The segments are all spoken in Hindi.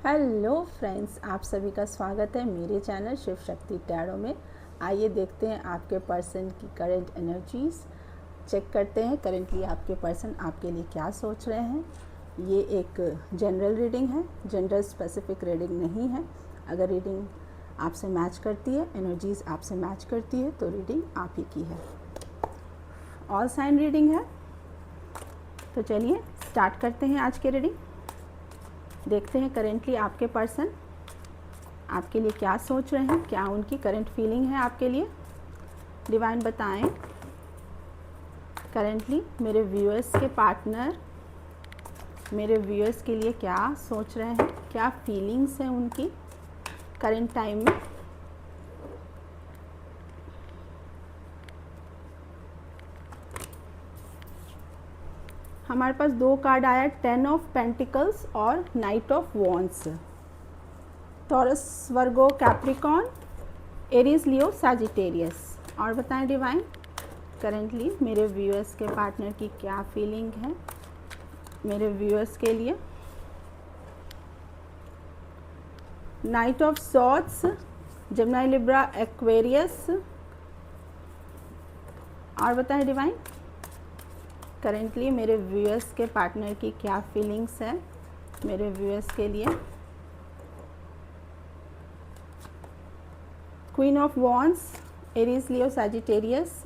हेलो फ्रेंड्स, आप सभी का स्वागत है मेरे चैनल शिव शक्ति टैरो में। आइए देखते हैं आपके पर्सन की करंट एनर्जीज। चेक करते हैं करेंटली आपके पर्सन आपके लिए क्या सोच रहे हैं। ये एक जनरल रीडिंग है, जेंडर स्पेसिफिक रीडिंग नहीं है। अगर रीडिंग आपसे मैच करती है, एनर्जीज आपसे मैच करती है तो रीडिंग आप ही की है। ऑल साइन रीडिंग है, तो चलिए स्टार्ट करते हैं आज के रीडिंग। देखते हैं करेंटली आपके पर्सन आपके लिए क्या सोच रहे हैं, क्या उनकी करंट फीलिंग है आपके लिए। डिवाइन बताएं करेंटली मेरे व्यूअर्स के पार्टनर मेरे व्यूअर्स के लिए क्या सोच रहे हैं, क्या फीलिंग्स हैं उनकी करंट टाइम में। हमारे पास दो कार्ड आया, 10 ऑफ पेंटिकल्स और night of wands. Taurus, Virgo, Capricorn, Aries, Leo, Sagittarius. और बताएं डिवाइन करेंटली मेरे व्यूअर्स के पार्टनर की क्या फीलिंग है मेरे व्यूअर्स के लिए। Night of swords, Gemini, Libra, Aquarius. और बताएं डिवाइन करेंटली मेरे व्यूअर्स के पार्टनर की क्या फीलिंग्स है मेरे व्यूअर्स के लिए। Queen of wands, Aries, Leo, Sagittarius.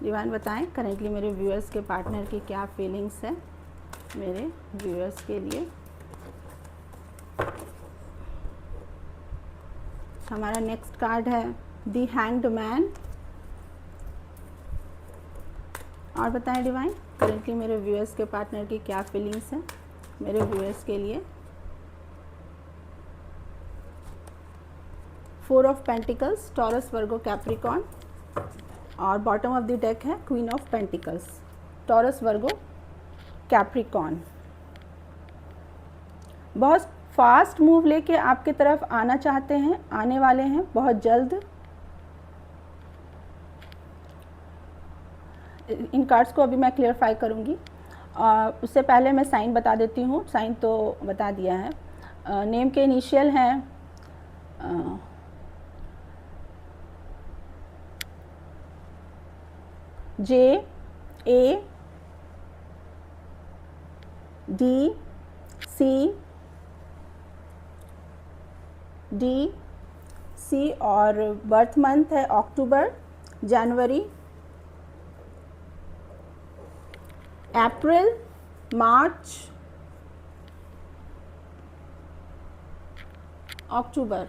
Divine बताएं करेंटली मेरे व्यूअर्स के पार्टनर की क्या फीलिंग्स है मेरे व्यूअर्स के लिए। हमारा नेक्स्ट कार्ड है द हैंग्ड मैन। और बताएं डिवाइन करेंटली मेरे व्यूअर्स के पार्टनर की क्या फीलिंग्स है मेरे व्यूअर्स के लिए। 4 of pentacles, Taurus, Virgo, Capricorn. और बॉटम ऑफ द डेक है queen of pentacles, Taurus, Virgo, Capricorn. बहुत फास्ट मूव लेके आपकी तरफ आना चाहते हैं, आने वाले हैं बहुत जल्द। इन कार्ड्स को अभी मैं क्लियरफाई करूंगी। उससे पहले मैं साइन बता देती हूँ। साइन तो बता दिया है। नेम के इनिशियल हैं जे, ए, डी, सी, डी, सी। और बर्थ मंथ है अक्टूबर, जनवरी, अप्रैल, मार्च, अक्टूबर।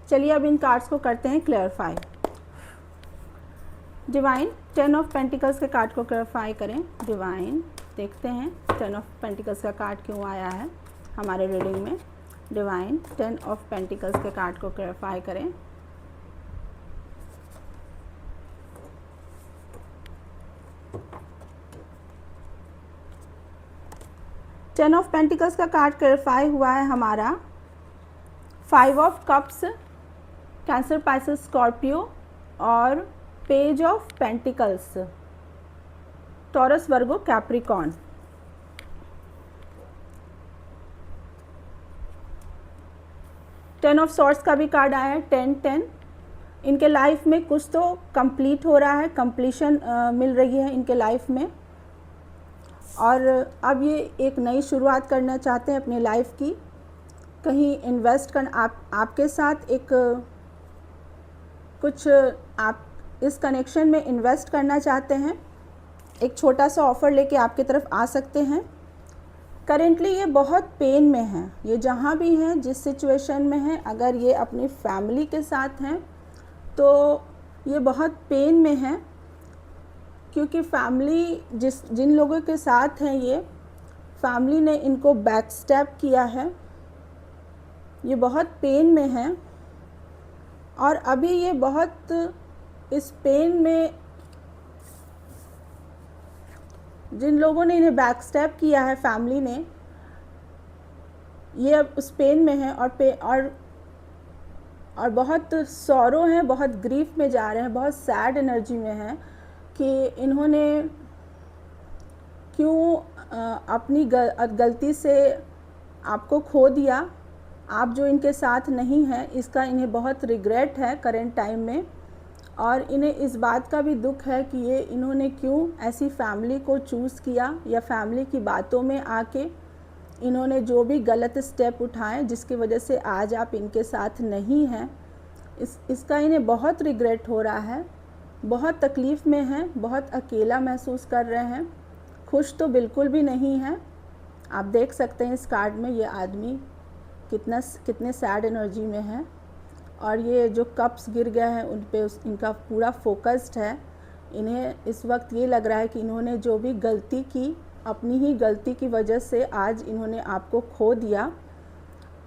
चलिए अब इन कार्ड्स को करते हैं क्लियरफाई। डिवाइन 10 ऑफ पेंटिकल्स के कार्ड को क्लियरफाई करें। डिवाइन देखते हैं 10 ऑफ पेंटिकल्स का कार्ड क्यों आया है हमारे रीडिंग में। डिवाइन 10 ऑफ पेंटिकल्स के कार्ड को क्लियरफाई करें। टेन ऑफ पेंटिकल्स का कार्ड क्लियरफाई हुआ है हमारा 5 of cups, Cancer, Pisces, Scorpio. और page of pentacles, Taurus, Virgo, Capricorn. Ten of swords का भी कार्ड आया है 10-10। इनके लाइफ में कुछ तो कंप्लीट हो रहा है, कंप्लीशन मिल रही है इनके लाइफ में। और अब ये एक नई शुरुआत करना चाहते हैं अपनी लाइफ की। कहीं इन्वेस्ट करना आपके साथ एक कुछ आप इस कनेक्शन में इन्वेस्ट करना चाहते हैं। एक छोटा सा ऑफ़र लेके आपकी तरफ आ सकते हैं। करेंटली ये बहुत पेन में हैं, ये जहाँ भी हैं, जिस सिचुएशन में हैं, अगर ये अपनी फैमिली के साथ हैं तो ये बहुत पेन में हैं, क्योंकि फैमिली जिन लोगों के साथ हैं ये फैमिली ने इनको बैक स्टेप किया है। ये बहुत पेन में हैं और अभी ये बहुत इस पेन में, जिन लोगों ने इन्हें बैक स्टेप किया है फैमिली ने, ये अब उस पेन में है और बहुत सॉरो हैं, बहुत ग्रीफ में जा रहे हैं, बहुत सैड एनर्जी में हैं कि इन्होंने क्यों अपनी गलती से आपको खो दिया, आप जो इनके साथ नहीं हैं, इसका इन्हें बहुत रिग्रेट है करेंट टाइम में। और इन्हें इस बात का भी दुख है कि ये इन्होंने क्यों ऐसी फैमिली को चूज़ किया, या फैमिली की बातों में आके इन्होंने जो भी गलत स्टेप उठाए जिसकी वजह से आज आप इनके साथ नहीं हैं। इसका इन्हें बहुत रिग्रेट हो रहा है, बहुत तकलीफ़ में हैं, बहुत अकेला महसूस कर रहे हैं, खुश तो बिल्कुल भी नहीं है। आप देख सकते हैं इस कार्ड में ये आदमी कितने सैड एनर्जी में है, और ये जो कप्स गिर गए हैं उन पे इनका पूरा फोकस्ड है। इन्हें इस वक्त ये लग रहा है कि इन्होंने जो भी गलती की, अपनी ही गलती की वजह से आज इन्होंने आपको खो दिया,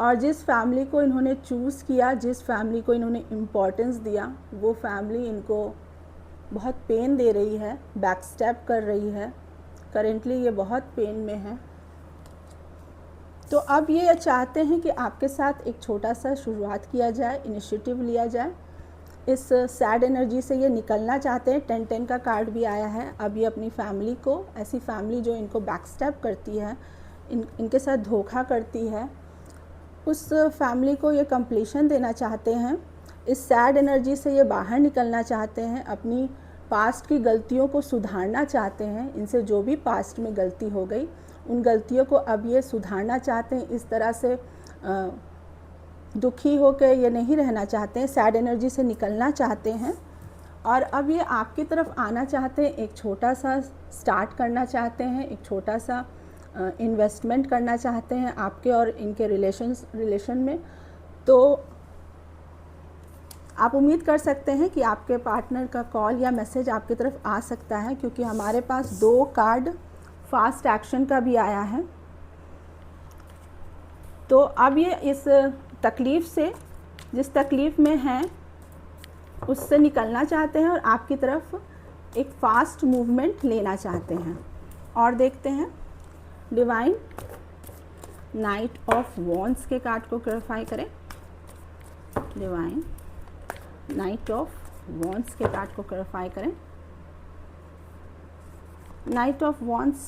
और जिस फैमिली को इन्होंने चूज़ किया, जिस फैमिली को इन्होंने इम्पोर्टेंस दिया, वो फैमिली इनको बहुत पेन दे रही है, बैक स्टेप कर रही है। करेंटली ये बहुत पेन में है। तो अब ये चाहते हैं कि आपके साथ एक छोटा सा शुरुआत किया जाए, इनिशिएटिव लिया जाए। इस सैड एनर्जी से ये निकलना चाहते हैं। 10-10 का कार्ड भी आया है। अब ये अपनी फैमिली को, ऐसी फैमिली जो इनको बैक स्टेप करती है, इनके साथ धोखा करती है, उस फैमिली को ये कंप्लीशन देना चाहते हैं। इस सैड एनर्जी से ये बाहर निकलना चाहते हैं, अपनी पास्ट की गलतियों को सुधारना चाहते हैं। इनसे जो भी पास्ट में गलती हो गई, उन गलतियों को अब ये सुधारना चाहते हैं। इस तरह से दुखी होकर ये नहीं रहना चाहते हैं, सैड एनर्जी से निकलना चाहते हैं, और अब ये आपकी तरफ आना चाहते हैं। एक छोटा सा स्टार्ट करना चाहते हैं, एक छोटा सा इन्वेस्टमेंट करना चाहते हैं आपके और इनके रिलेशन में। तो आप उम्मीद कर सकते हैं कि आपके पार्टनर का कॉल या मैसेज आपकी तरफ आ सकता है, क्योंकि हमारे पास 2 कार्ड फास्ट एक्शन का भी आया है। तो अब ये इस तकलीफ़ से, जिस तकलीफ़ में हैं, उससे निकलना चाहते हैं और आपकी तरफ एक फ़ास्ट मूवमेंट लेना चाहते हैं। और देखते हैं डिवाइन नाइट ऑफ वॉन्ड्स के कार्ड को क्लैरिफाई करें। डिवाइन नाइट ऑफ वॉन्ड्स के कार्ड को क्लैरिफाई करें। नाइट ऑफ वॉन्ड्स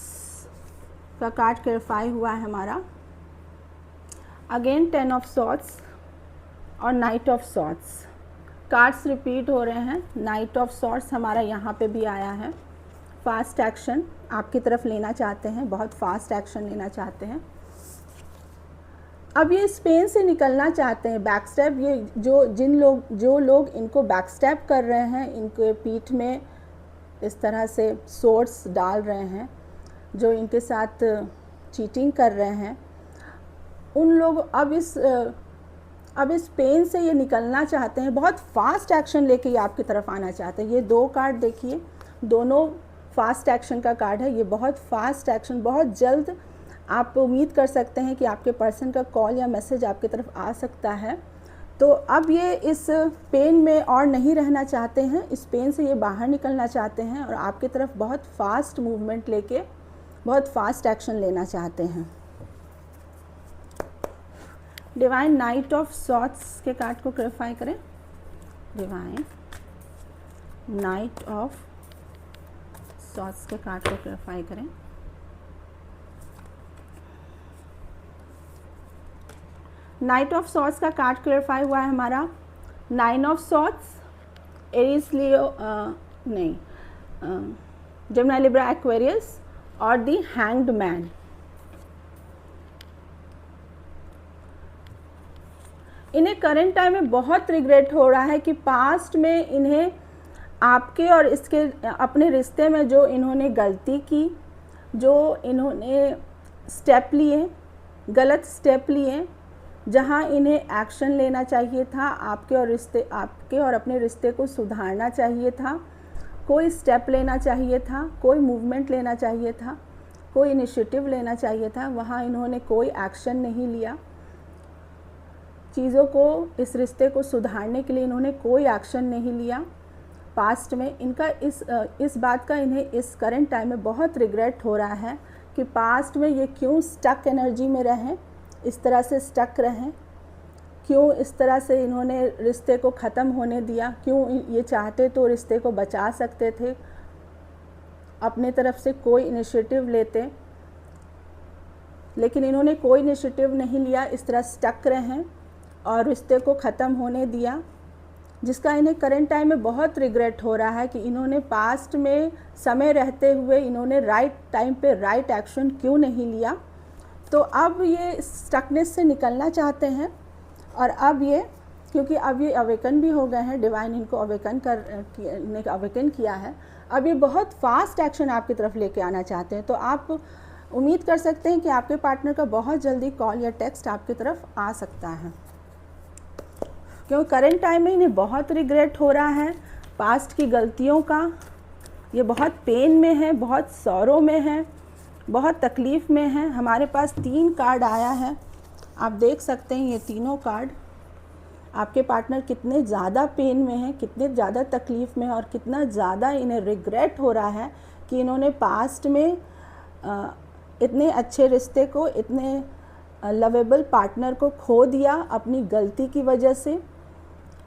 का कार्ड क्लैरिफाई हुआ है हमारा। अगेन 10 ऑफ सॉर्ड्स और night of swords cards repeat हो रहे हैं। नाइट ऑफ सॉर्ड्स हमारा यहाँ पे भी आया है। फास्ट एक्शन आपकी तरफ लेना चाहते हैं, बहुत फास्ट एक्शन लेना चाहते हैं। अब ये इस पेन से निकलना चाहते हैं। बैक स्टेप, ये जो लोग इनको बैक स्टेप कर रहे हैं, इनके पीठ में इस तरह से सोर्स डाल रहे हैं, जो इनके साथ चीटिंग कर रहे हैं, उन लोग अब इस पेन से ये निकलना चाहते हैं। बहुत फास्ट एक्शन लेके ये आपकी तरफ आना चाहते हैं। ये 2 कार्ड देखिए, दोनों फास्ट एक्शन का कार्ड है। ये बहुत फास्ट एक्शन, बहुत जल्द आप उम्मीद कर सकते हैं कि आपके पर्सन का कॉल या मैसेज आपकी तरफ आ सकता है। तो अब ये इस पेन में और नहीं रहना चाहते हैं, इस पेन से ये बाहर निकलना चाहते हैं और आपकी तरफ बहुत फास्ट मूवमेंट लेके बहुत फास्ट एक्शन लेना चाहते हैं। डिवाइन नाइट ऑफ सॉर्ड्स के कार्ड को क्लैरिफाई करें। डिवाइन नाइट ऑफ सॉर्ड्स के कार्ड को क्लैरिफाई करें। नाइट ऑफ सॉर्ड्स का कार्ड क्लैरिफाई हुआ है हमारा। 9 of swords, Aries, Leo Gemini, Libra, Aquarius और दी हैंग्ड मैन। इन्हें करंट टाइम में बहुत रिग्रेट हो रहा है कि पास्ट में इन्हें आपके और इसके अपने रिश्ते में जो इन्होंने गलती की, जो इन्होंने स्टेप लिए, गलत स्टेप लिए, जहां इन्हें एक्शन लेना चाहिए था, आपके और अपने रिश्ते को सुधारना चाहिए था, कोई स्टेप लेना चाहिए था, कोई मूवमेंट लेना चाहिए था, कोई इनिशिएटिव लेना चाहिए था, वहां इन्होंने कोई एक्शन नहीं लिया। चीज़ों को, इस रिश्ते को सुधारने के लिए इन्होंने कोई एक्शन नहीं लिया। पास्ट में इनका इस बात का इन्हें इस करंट टाइम में बहुत रिग्रेट हो रहा है कि पास्ट में ये क्यों स्टक एनर्जी में रहें, इस तरह से स्टक रहें, क्यों इस तरह से इन्होंने रिश्ते को ख़त्म होने दिया, क्यों ये चाहते तो रिश्ते को बचा सकते थे, अपने तरफ से कोई इनिशिएटिव लेते, लेकिन इन्होंने कोई इनिशिएटिव नहीं लिया, इस तरह स्टक रहे हैं और रिश्ते को ख़त्म होने दिया, जिसका इन्हें करंट टाइम में बहुत रिग्रेट हो रहा है कि इन्होंने पास्ट में समय रहते हुए इन्होंने राइट टाइम पे राइट एक्शन क्यों नहीं लिया। तो अब ये स्टकनेस से निकलना चाहते हैं और अब ये, क्योंकि अब ये अवेकन भी हो गए हैं, डिवाइन इनको अवेकन किया है, अब ये बहुत फास्ट एक्शन आपकी तरफ लेके आना चाहते हैं। तो आप उम्मीद कर सकते हैं कि आपके पार्टनर का बहुत जल्दी कॉल या टेक्स्ट आपकी तरफ आ सकता है, क्योंकि करंट टाइम में इन्हें बहुत रिग्रेट हो रहा है पास्ट की गलतियों का। ये बहुत पेन में है, बहुत सौरों में है, बहुत तकलीफ़ में है। हमारे पास 3 कार्ड आया है, आप देख सकते हैं ये तीनों कार्ड। आपके पार्टनर कितने ज़्यादा पेन में हैं, कितने ज़्यादा तकलीफ़ में है और कितना ज़्यादा इन्हें रिग्रेट हो रहा है कि इन्होंने पास्ट में इतने अच्छे रिश्ते को, इतने लवेबल पार्टनर को खो दिया अपनी गलती की वजह से।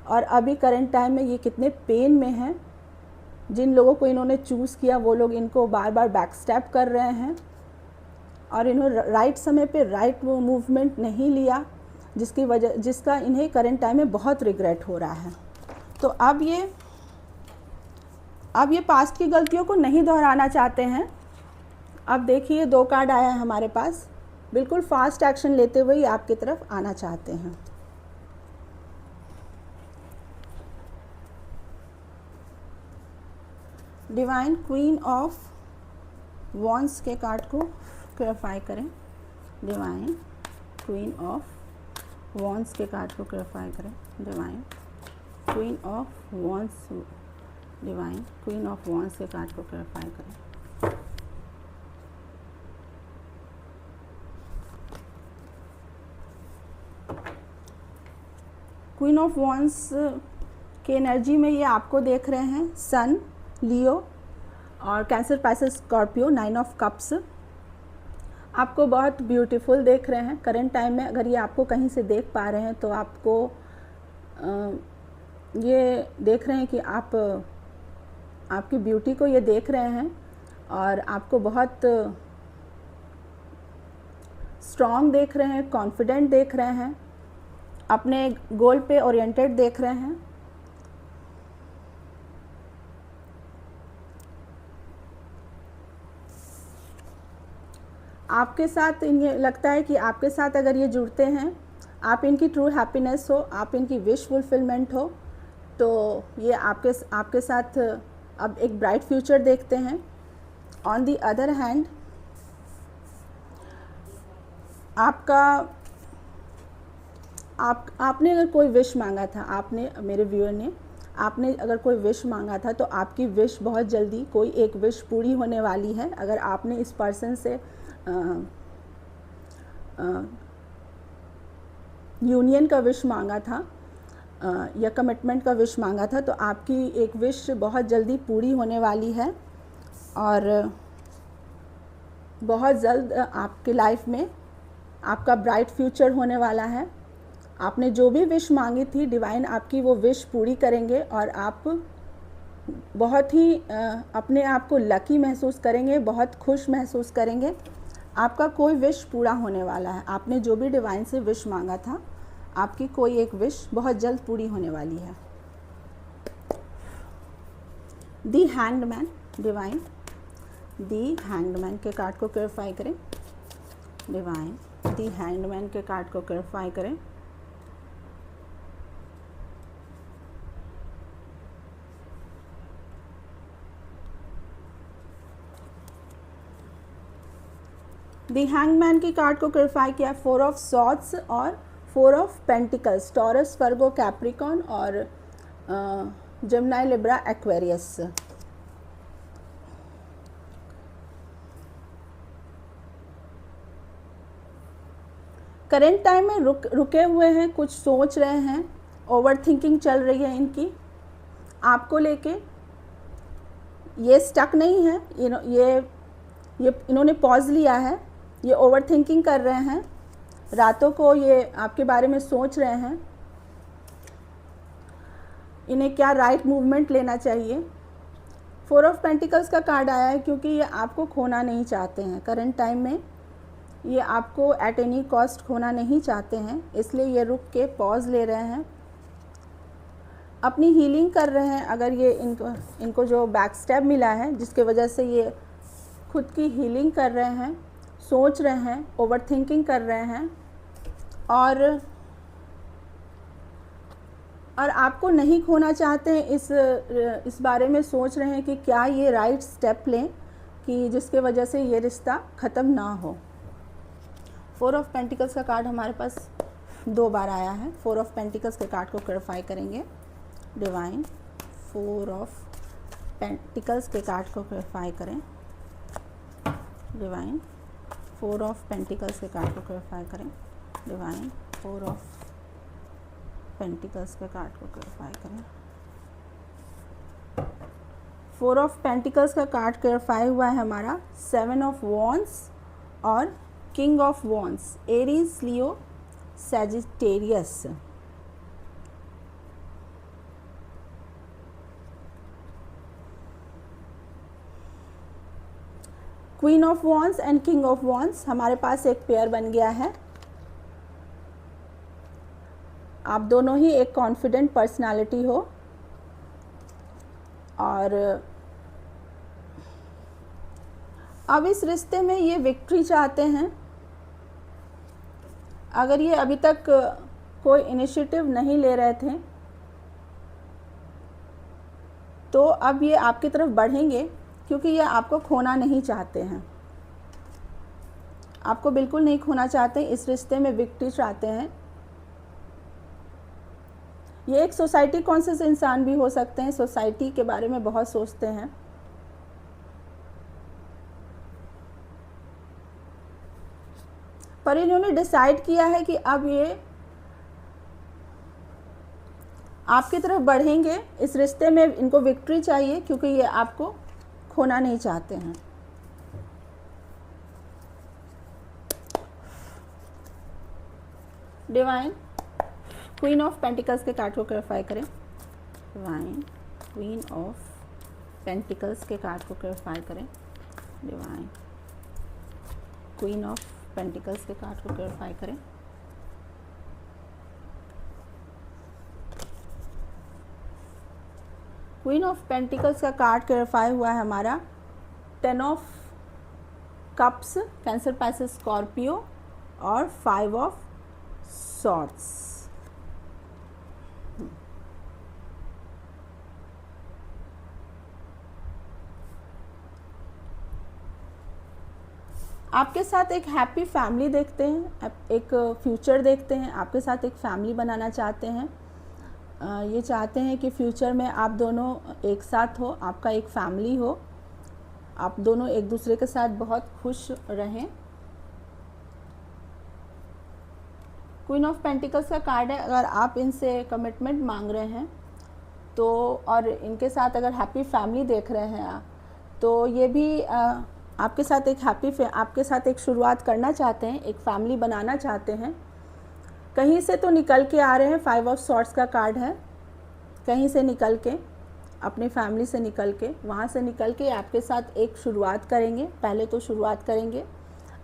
और अभी करंट टाइम में ये कितने पेन में हैं। जिन लोगों को इन्होंने चूज़ किया वो लोग इनको बार बार बैकस्टैप कर रहे हैं और इन्होंने राइट समय पे राइट वो मूवमेंट नहीं लिया, जिसका इन्हें करंट टाइम में बहुत रिग्रेट हो रहा है। तो अब ये पास्ट की गलतियों को नहीं दोहराना चाहते हैं। अब देखिए 2 कार्ड आया है हमारे पास, बिल्कुल फास्ट एक्शन लेते हुए आपकी तरफ आना चाहते हैं। डिवाइन क्वीन ऑफ वॉन्ड्स के कार्ड को क्लैरिफाई करें। डिवाइन क्वीन ऑफ वॉन्ड्स के कार्ड को क्लैरिफाई करें। Divine queen of wands, divine queen of wands के कार्ड को क्लैरिफाई करें। क्वीन ऑफ वॉन्ड्स के एनर्जी में ये आपको देख रहे हैं, सन, लियो और cancer, Pisces, Scorpio, 9 of cups. आपको बहुत ब्यूटीफुल देख रहे हैं करंट टाइम में। अगर ये आपको कहीं से देख पा रहे हैं तो आपको ये देख रहे हैं कि आपकी ब्यूटी को ये देख रहे हैं और आपको बहुत स्ट्रॉन्ग देख रहे हैं, कॉन्फिडेंट देख रहे हैं, अपने गोल पे ओरिएंटेड देख रहे हैं। आपके साथ इन्हें लगता है कि आपके साथ अगर ये जुड़ते हैं, आप इनकी ट्रू हैप्पीनेस हो, आप इनकी विश फुलफिलमेंट हो, तो ये आपके साथ अब एक ब्राइट फ्यूचर देखते हैं। ऑन दी अदर हैंड, आपने अगर कोई विश मांगा था, आपने, मेरे व्यूअर ने, आपने अगर कोई विश मांगा था तो आपकी विश बहुत जल्दी कोई एक विश पूरी होने वाली है। अगर आपने इस पर्सन से यूनियन का विश मांगा था या कमिटमेंट का विश मांगा था, तो आपकी एक विश बहुत जल्दी पूरी होने वाली है और बहुत जल्द आपकी लाइफ में आपका ब्राइट फ्यूचर होने वाला है। आपने जो भी विश मांगी थी, डिवाइन आपकी वो विश पूरी करेंगे और आप बहुत ही अपने आप को लकी महसूस करेंगे, बहुत खुश महसूस करेंगे। आपका कोई विश पूरा होने वाला है। आपने जो भी डिवाइन से विश मांगा था, आपकी कोई एक विश बहुत जल्द पूरी होने वाली है। The hanged man, divine the hanged man के कार्ड को क्लैरिफाई करें। डिवाइन दी हैंग्ड मैन के कार्ड को क्लैरिफाई करें। दी हैंगमैन की कार्ड को क्लैरिफाई किया 4 ऑफ सॉर्ड्स और 4 of pentacles, Taurus, Virgo, Capricorn और Gemini, Libra, Aquarius. Current time में रुके हुए हैं, कुछ सोच रहे हैं, ओवर थिंकिंग चल रही है इनकी आपको लेके। ये स्टक नहीं है, ये इन्होंने पॉज लिया है, ये ओवर थिंकिंग कर रहे हैं, रातों को ये आपके बारे में सोच रहे हैं, इन्हें क्या राइट मूवमेंट लेना चाहिए। 4 ऑफ पेंटिकल्स का कार्ड आया है क्योंकि ये आपको खोना नहीं चाहते हैं। करंट टाइम में ये आपको एट एनी कॉस्ट खोना नहीं चाहते हैं, इसलिए ये रुक के पॉज ले रहे हैं, अपनी हीलिंग कर रहे हैं। अगर ये इनको जो बैक स्टेप मिला है जिसके वजह से ये खुद की हीलिंग कर रहे हैं, सोच रहे हैं, ओवर थिंकिंग कर रहे हैं, और आपको नहीं खोना चाहते हैं, इस बारे में सोच रहे हैं कि क्या ये राइट स्टेप लें कि जिसके वजह से ये रिश्ता ख़त्म ना हो। 4 ऑफ पेंटिकल्स का कार्ड हमारे पास 2 बार आया है। 4 ऑफ पेंटिकल्स के कार्ड को क्लैरिफाई करेंगे डिवाइन। 4 ऑफ पेंटिकल्स के कार्ड को क्लैरिफाई करें डिवाइन। 4 ऑफ पेंटिकल्स के कार्ड को क्लैरिफाई करें डिवाइन। 4 ऑफ पेंटिकल्स के कार्ड को क्लैरिफाई करें। 4 ऑफ पेंटिकल्स का कार्ड क्लैरिफाई हुआ है हमारा 7 ऑफ वॉन्ड्स और king of wands, Aries, Leo, Sagittarius. Queen of wands and king of wands, हमारे पास एक पेयर बन गया है। आप दोनों ही एक कॉन्फिडेंट पर्सनालिटी हो और अब इस रिश्ते में ये विक्ट्री चाहते हैं। अगर ये अभी तक कोई इनिशिएटिव नहीं ले रहे थे तो अब ये आपकी तरफ बढ़ेंगे, क्योंकि ये आपको खोना नहीं चाहते हैं, आपको बिल्कुल नहीं खोना चाहते। इस रिश्ते में विक्ट्री चाहते हैं। ये एक सोसाइटी कॉन्शियस इंसान भी हो सकते हैं, सोसाइटी के बारे में बहुत सोचते हैं। पर इन्होंने डिसाइड किया है कि अब ये आपकी तरफ बढ़ेंगे। इस रिश्ते में इनको विक्ट्री चाहिए, क्योंकि ये आपको खोना नहीं चाहते हैं। डिवाइन, क्वीन ऑफ पेंटिकल्स के कार्ड को क्लैरिफाई करें डिवाइन। क्वीन ऑफ पेंटिकल्स के कार्ड को क्लैरिफाई करें डिवाइन। क्वीन ऑफ पेंटिकल्स के कार्ड को क्लैरिफाई करें। क्वीन ऑफ पेंटिकल्स का कार्ड क्लैरिफाई हुआ है हमारा 10 of cups, Cancer, Pisces, Scorpio, और 5 ऑफ सॉर्ड्स। आपके साथ एक हैप्पी फैमिली देखते हैं, एक फ्यूचर देखते हैं। आपके साथ एक फैमिली बनाना चाहते हैं। ये चाहते हैं कि फ्यूचर में आप दोनों एक साथ हो, आपका एक फैमिली हो, आप दोनों एक दूसरे के साथ बहुत खुश रहें। क्वीन ऑफ पेंटिकल्स का कार्ड है। अगर आप इनसे कमिटमेंट मांग रहे हैं तो, और इनके साथ अगर हैप्पी फैमिली देख रहे हैं तो ये भी आपके साथ एक आपके साथ एक शुरुआत करना चाहते हैं, एक फैमिली बनाना चाहते हैं। कहीं से तो निकल के आ रहे हैं। 5 ऑफ सॉर्ड्स का कार्ड है। कहीं से निकल के, अपनी फैमिली से निकल के, वहाँ से निकल के आपके साथ एक शुरुआत करेंगे। पहले तो शुरुआत करेंगे,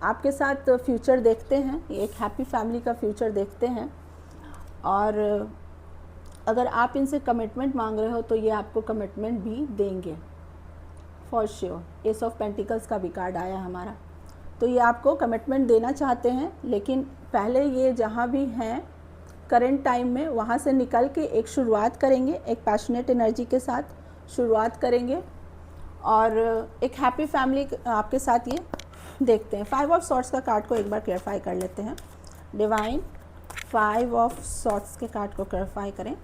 आपके साथ फ्यूचर देखते हैं, एक हैप्पी फैमिली का फ्यूचर देखते हैं। और अगर आप इनसे कमिटमेंट मांग रहे हो तो ये आपको कमिटमेंट भी देंगे for sure. S of pentacles का भी कार्ड आया हमारा, तो ये आपको कमिटमेंट देना चाहते हैं। लेकिन पहले ये जहाँ भी हैं करंट टाइम में, वहाँ से निकल के एक शुरुआत करेंगे, एक पैशनेट एनर्जी के साथ शुरुआत करेंगे और एक हैप्पी फैमिली आपके साथ ये देखते हैं। 5 ऑफ सॉर्ड्स का कार्ड को एक बार क्लैरिफाई कर लेते हैं डिवाइन। 5 ऑफ सॉर्ड्स के कार्ड को क्लैरिफाई करें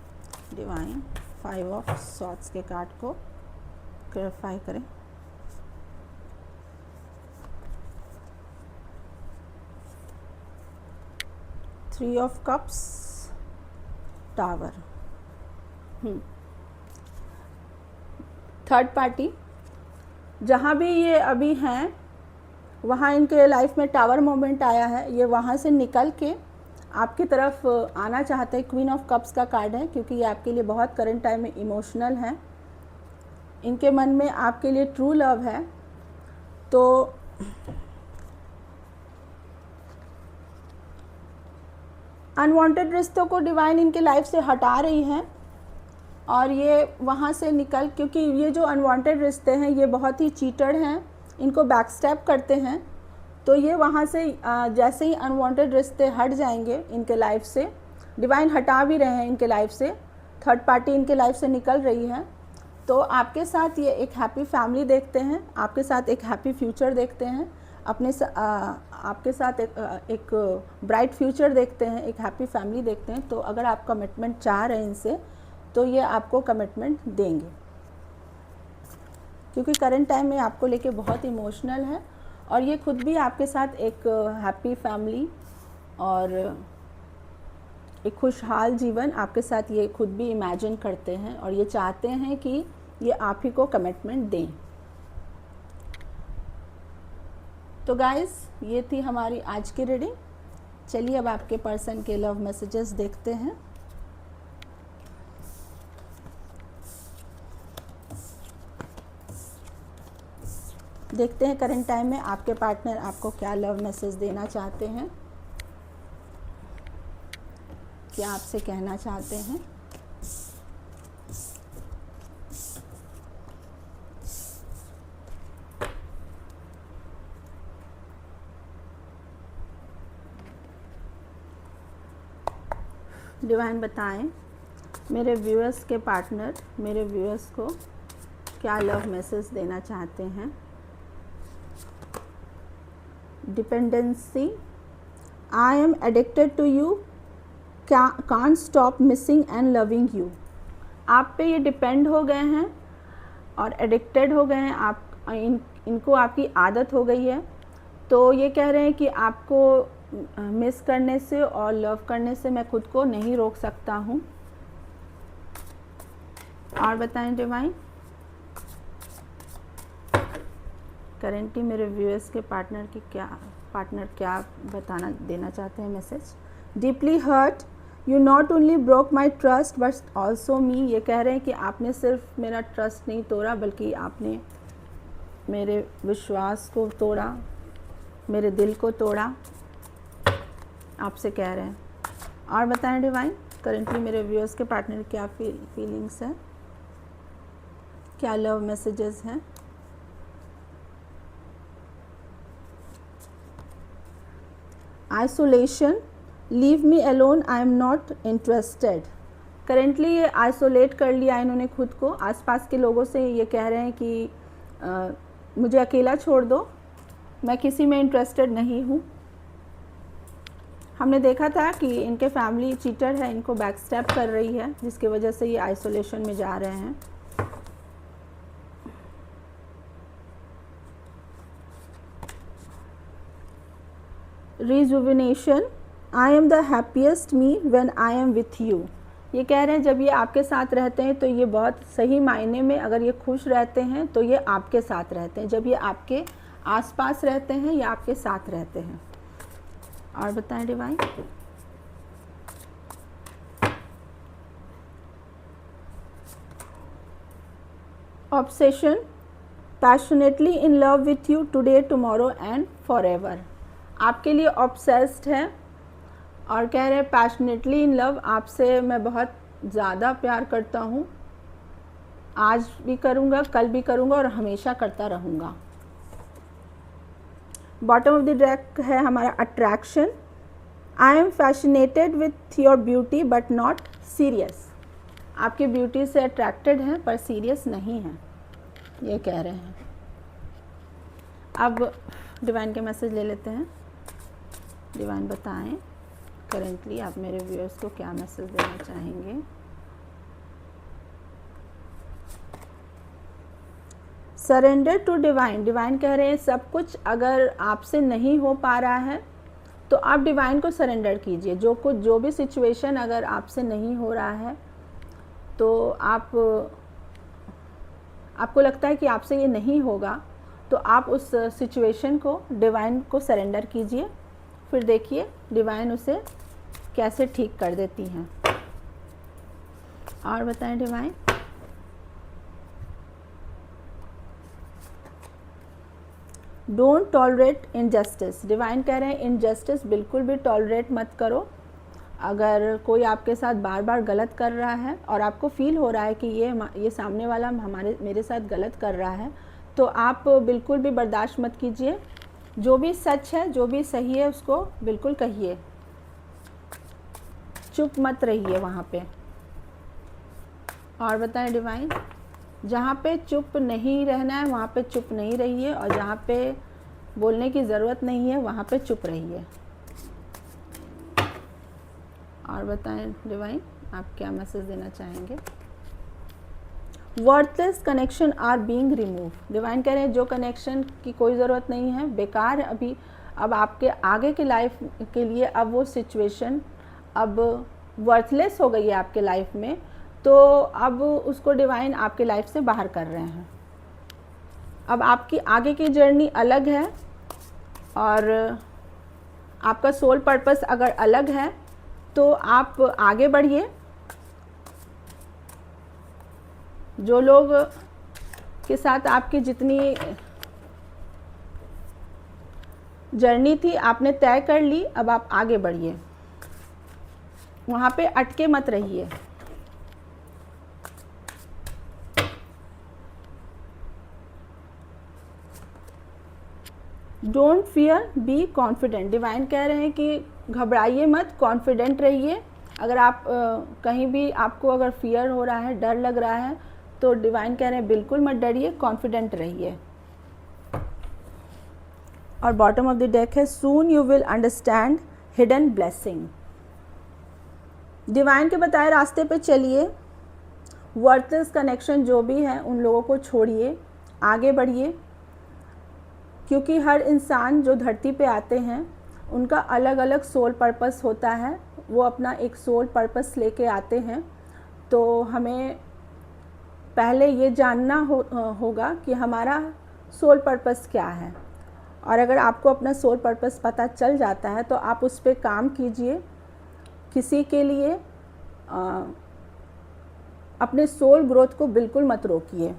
डिवाइन। 5 ऑफ सॉर्ड्स के कार्ड को क्लैरिफाई करें। Three of cups, tower. Third party, जहाँ भी ये अभी हैं वहाँ इनके लाइफ में टावर मोमेंट आया है। ये वहाँ से निकल के आपकी तरफ आना चाहते हैं। क्वीन ऑफ कप्स का कार्ड है, क्योंकि ये आपके लिए बहुत करंट टाइम में इमोशनल है। इनके मन में आपके लिए ट्रू लव है। तो अनवांटेड रिश्तों को डिवाइन इनके लाइफ से हटा रही हैं और ये वहाँ से निकल, क्योंकि ये जो अनवांटेड रिश्ते हैं ये बहुत ही चीटर हैं, इनको बैकस्टैप करते हैं। तो ये वहाँ से जैसे ही अनवांटेड रिश्ते हट जाएंगे इनके लाइफ से, डिवाइन हटा भी रहे हैं इनके लाइफ से, थर्ड पार्टी इनके लाइफ से निकल रही है, तो आपके साथ ये एक हैप्पी फैमिली देखते हैं, आपके साथ एक हैप्पी फ्यूचर देखते हैं, आपके साथ एक ब्राइट फ्यूचर देखते हैं, एक हैप्पी फैमिली देखते हैं। तो अगर आप कमिटमेंट चाह रहे हैं इनसे तो ये आपको कमिटमेंट देंगे, क्योंकि करंट टाइम में आपको लेके बहुत इमोशनल है और ये खुद भी आपके साथ एक हैप्पी फैमिली और एक खुशहाल जीवन आपके साथ ये खुद भी इमेजिन करते हैं और ये चाहते हैं कि ये आप ही को कमिटमेंट दें। तो गाइस, ये थी हमारी आज की रीडिंग। चलिए अब आपके पर्सन के लव मैसेजेस देखते हैं। देखते हैं करंट टाइम में आपके पार्टनर आपको क्या लव मैसेज देना चाहते हैं, क्या आपसे कहना चाहते हैं। डिवाइन बताएं मेरे व्यूअर्स के पार्टनर मेरे व्यूअर्स को क्या लव मैसेज देना चाहते हैं। Dependency, I am addicted to you, can't stop missing and loving you. आप पे ये डिपेंड हो गए हैं और एडिक्टेड हो गए हैं, आप इनको आपकी आदत हो गई है। तो ये कह रहे हैं कि आपको मिस करने से और लव करने से मैं खुद को नहीं रोक सकता हूँ। और बताएं डिवाइन, करेंटली मेरे व्यूअर्स के पार्टनर क्या बताना देना चाहते हैं message. Deeply hurt, you not only broke my trust but also me. ये कह रहे हैं कि आपने सिर्फ मेरा ट्रस्ट नहीं तोड़ा बल्कि आपने मेरे विश्वास को तोड़ा, मेरे दिल को तोड़ा, आपसे कह रहे हैं। और बताएं डिवाइन, करेंटली मेरे व्यूअर्स के पार्टनर क्या फीलिंग्स है, क्या लव मैसेजेस हैं। Isolation, leave me alone, I am not interested. Currently ये आइसोलेट कर लिया इन्होंने खुद को, आसपास के लोगों से ये कह रहे हैं कि मुझे अकेला छोड़ दो, मैं किसी में इंटरेस्टेड नहीं हूँ। हमने देखा था कि इनके फैमिली चीटर है, इनको बैकस्टैप कर रही है, जिसकी वजह से ये आइसोलेशन में जा रहे हैं। Rejuvenation, I am the happiest me when I am with you. ये कह रहे हैं जब ये आपके साथ रहते हैं तो ये बहुत सही मायने में, अगर ये खुश रहते हैं तो ये आपके साथ रहते हैं, जब ये आपके आसपास रहते हैं या आपके साथ रहते हैं। और बताएं divine, obsession, passionately in love with you today tomorrow and forever. आपके लिए ऑब्सेस्ड है और कह रहे हैं पैशनेटली इन लव, आपसे मैं बहुत ज़्यादा प्यार करता हूँ, आज भी करूँगा, कल भी करूँगा और हमेशा करता रहूँगा। बॉटम ऑफ द डेक है हमारा attraction, I am fascinated with your beauty but not serious. आपकी ब्यूटी से अट्रैक्टेड हैं पर सीरियस नहीं हैं, ये कह रहे हैं। अब डिवाइन के मैसेज ले लेते हैं। डिवाइन बताएं करेंटली आप मेरे व्यूअर्स को क्या मैसेज देना चाहेंगे। सरेंडर टू डिवाइन, डिवाइन कह रहे हैं सब कुछ अगर आपसे नहीं हो पा रहा है तो आप डिवाइन को सरेंडर कीजिए। जो भी सिचुएशन अगर आपसे नहीं हो रहा है तो आपको लगता है कि आपसे ये नहीं होगा, तो आप उस सिचुएशन को डिवाइन को सरेंडर कीजिए, फिर देखिए डिवाइन उसे कैसे ठीक कर देती हैं। और बताएं divine, don't tolerate injustice. Divine कह रहे हैं इनजस्टिस बिल्कुल भी टॉलरेट मत करो, अगर कोई आपके साथ बार बार गलत कर रहा है और आपको फील हो रहा है कि ये सामने वाला मेरे साथ गलत कर रहा है, तो आप बिल्कुल भी बर्दाश्त मत कीजिए। जो भी सच है, जो भी सही है, उसको बिल्कुल कहिए, चुप मत रहिए वहाँ पे। और बताएं डिवाइन, जहाँ पे चुप नहीं रहना है वहाँ पे चुप नहीं रहिए, और जहाँ पे बोलने की ज़रूरत नहीं है वहाँ पे चुप रहिए। और बताएं डिवाइन, आप क्या मैसेज देना चाहेंगे। Worthless connection are being remove. Divine कह रहे हैं जो कनेक्शन की कोई ज़रूरत नहीं है, बेकार अभी, अब आपके आगे के लाइफ के लिए अब वो सिचुएशन अब वर्थलेस हो गई है आपके लाइफ में, तो अब उसको डिवाइन आपके लाइफ से बाहर कर रहे हैं। अब आपकी आगे की जर्नी अलग है, और आपका सोल पर्पस अगर अलग है तो आप आगे बढ़िए। जो लोग के साथ आपकी जितनी जर्नी थी आपने तय कर ली, अब आप आगे बढ़िए, वहाँ पे अटके मत रहिए। Don't fear, be confident. Divine कह रहे हैं कि घबराइए मत, कॉन्फिडेंट रहिए। अगर आप कहीं भी आपको अगर फियर हो रहा है, डर लग रहा है, तो डिवाइन कह रहे हैं बिल्कुल मत डरिए, कॉन्फिडेंट रहिए। और बॉटम ऑफ द डेक है soon you will understand hidden blessing. Divine के बताए रास्ते पे चलिए, वर्थलेस कनेक्शन जो भी है उन लोगों को छोड़िए, आगे बढ़िए, क्योंकि हर इंसान जो धरती पे आते हैं उनका अलग अलग सोल पर्पस होता है, वो अपना एक सोल पर्पस लेके आते हैं। तो हमें पहले ये जानना होगा कि हमारा सोल पर्पस क्या है, और अगर आपको अपना सोल पर्पस पता चल जाता है तो आप उस पर काम कीजिए। किसी के लिए अपने सोल ग्रोथ को बिल्कुल मत रोकिए।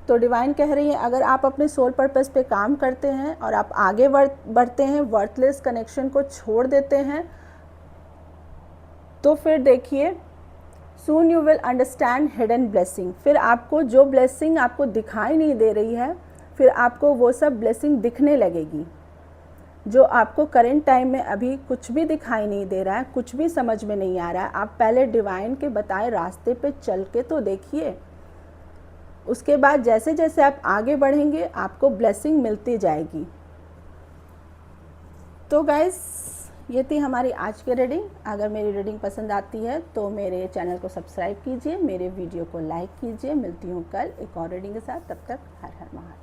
तो डिवाइन कह रही है अगर आप अपने सोल पर्पस पे काम करते हैं और आप आगे बढ़ते हैं, वर्थलेस कनेक्शन को छोड़ देते हैं, तो फिर देखिए soon you will understand hidden blessing. फिर आपको जो ब्लेसिंग आपको दिखाई नहीं दे रही है, फिर आपको वो सब ब्लेसिंग दिखने लगेगी। जो आपको करंट टाइम में अभी कुछ भी दिखाई नहीं दे रहा है, कुछ भी समझ में नहीं आ रहा है, आप पहले डिवाइन के बताए रास्ते पे चल के तो देखिए। उसके बाद जैसे जैसे आप आगे बढ़ेंगे आपको ब्लेसिंग मिलती जाएगी। तो गाइस, ये थी हमारी आज की रीडिंग। अगर मेरी रीडिंग पसंद आती है तो मेरे चैनल को सब्सक्राइब कीजिए, मेरे वीडियो को लाइक कीजिए। मिलती हूँ कल एक और रीडिंग के साथ, तब तक हर हर महादेव।